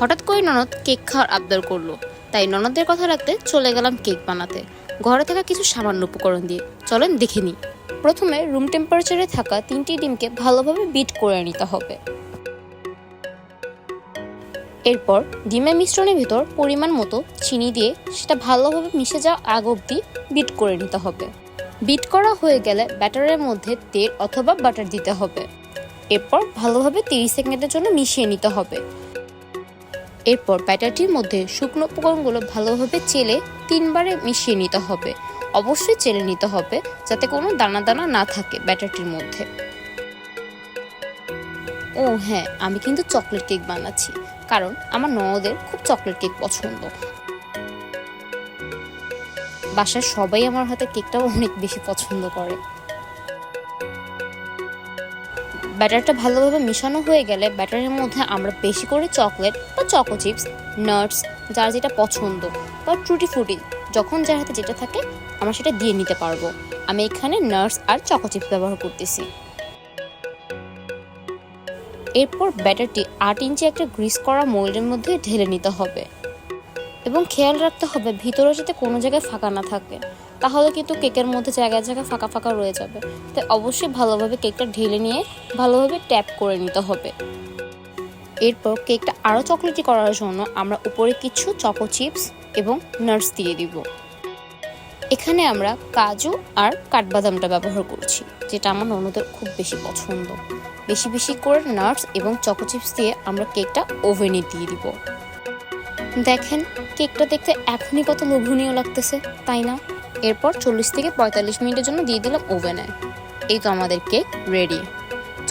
হঠাৎ করে ননদ কেক খাওয়ার আবদার করলো, তাই ননদের কথা রাখতে চলে গেলাম কেক বানাতে ঘরে থাকা কিছু সামান্য উপকরণ দিয়ে। চলেন দেখে নিই। প্রথমে রুম টেম্পারেচারে থাকা 3টি ডিমকে ভালোভাবে বিট করে নিতে হবে। এরপর ডিমের মিশ্রণের ভিতর পরিমাণ মতো চিনি দিয়ে সেটা ভালোভাবে মিশে যাওয়া আগ অবধি বিট করে নিতে হবে। বিট করা হয়ে গেলে ব্যাটারের মধ্যে তেল অথবা বাটার দিতে হবে। এরপর ভালোভাবে 30 সেকেন্ডের জন্য মিশিয়ে নিতে হবে। এরপর ব্যাটারটির মধ্যে শুকনো উপকরণগুলো ভালোভাবে চেলে 3 বারে মিশিয়ে নিতে হবে। অবশ্যই চেলে নিতে হবে যাতে কোনো দানা দানা না থাকে ব্যাটারটির মধ্যে। ও হ্যাঁ, আমি কিন্তু চকলেট কেক বানাচ্ছি, কারণ আমার ননদের খুব চকলেট কেক পছন্দ। বাসার সবাই আমার হাতে কেকটাও অনেক বেশি পছন্দ করে। ব্যাটারটা ভালোভাবে মিশানো হয়ে গেলে ব্যাটারের মধ্যে আমরা বেশি করে চকলেট বা চকো চিপস, নাটস, যার যেটা পছন্দ, বা টুটি ফ্রুটি, যখন যার হাতে যেটা থাকে আমরা সেটা দিয়ে নিতে পারবো। আমি এখানে নাটস আর চকো চিপস ব্যবহার করতেছি। এরপর ব্যাটারটি 8 ইঞ্চি একটা গ্রিস করা মোল্ডের মধ্যে ঢেলে নিতে হবে এবং খেয়াল রাখতে হবে ভিতরে যাতে কোনো জায়গায় ফাঁকা না থাকে, তাহলে কিন্তু কেকের মধ্যে জায়গায় জায়গায় ফাঁকা ফাঁকা রয়ে যাবে। তাই অবশ্যই ভালোভাবে কেকটা ঢেলে নিয়ে ভালোভাবে ট্যাপ করে নিতে হবে। এরপর কেকটা আরও চকলেটি করার জন্য আমরা উপরে কিছু চকো চিপস এবং নাটস দিয়ে দিব। এখানে আমরা কাজু আর কাঠবাদামটা ব্যবহার করছি, যেটা আমার ননদের খুব বেশি পছন্দ। বেশি বেশি করে নাটস এবং চকো চিপস দিয়ে আমরা কেকটা ওভেনে দিয়ে দিব। দেখেন কেকটা দেখতে এখনই কত লোভনীয় লাগতেছে, তাই না? এরপর 40 থেকে 45 মিনিটের জন্য দিয়ে দিলাম ওভেনে। এই তো আমাদের কেক রেডি।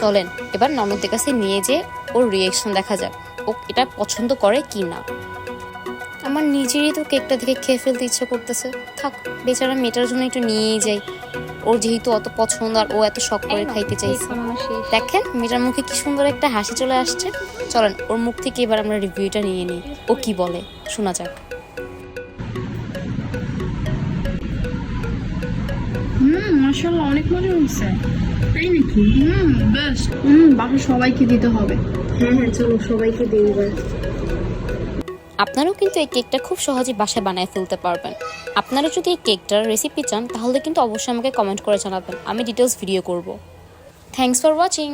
চলেন এবার ননদের কাছে নিয়ে যেয়ে ওর রিয়াকশন দেখা যাক, ও এটা পছন্দ করে কি না। আমার নিজেরই তো কেকটা দেখে খেয়ে ফেলতে ইচ্ছে করতেছে। থাক, বেচারা মেয়েটার জন্য একটু নিয়েই যাই। ওর যেহেতু অত পছন্দ আর ও এত শখ করে খাইতে চাইছে। দেখেন মেয়েটার মুখে কি সুন্দর একটা হাসি চলে আসছে। চলেন ওর মুখ থেকে এবার আমরা রিভিউটা নিয়ে নিই, ও কি বলে শোনা যাক। মাশাআল্লাহ অনেক মজা হয়েছে। তাই নাকি? বেস্ট। বাসার সবাইকে দিতে হবে। হ্যাঁ হ্যাঁ, চলো সবাইকে দিই এবার। আপনারাও কিন্তু এই কেকটা খুব সহজেই বাসায় বানায় ফেলতে পারবেন। আপনারা যদি এই কেকটার রেসিপি চান তাহলে কিন্তু অবশ্যই আমাকে কমেন্ট করে জানাবেন, আমি ডিটেলস ভিডিও করব। Thanks for watching.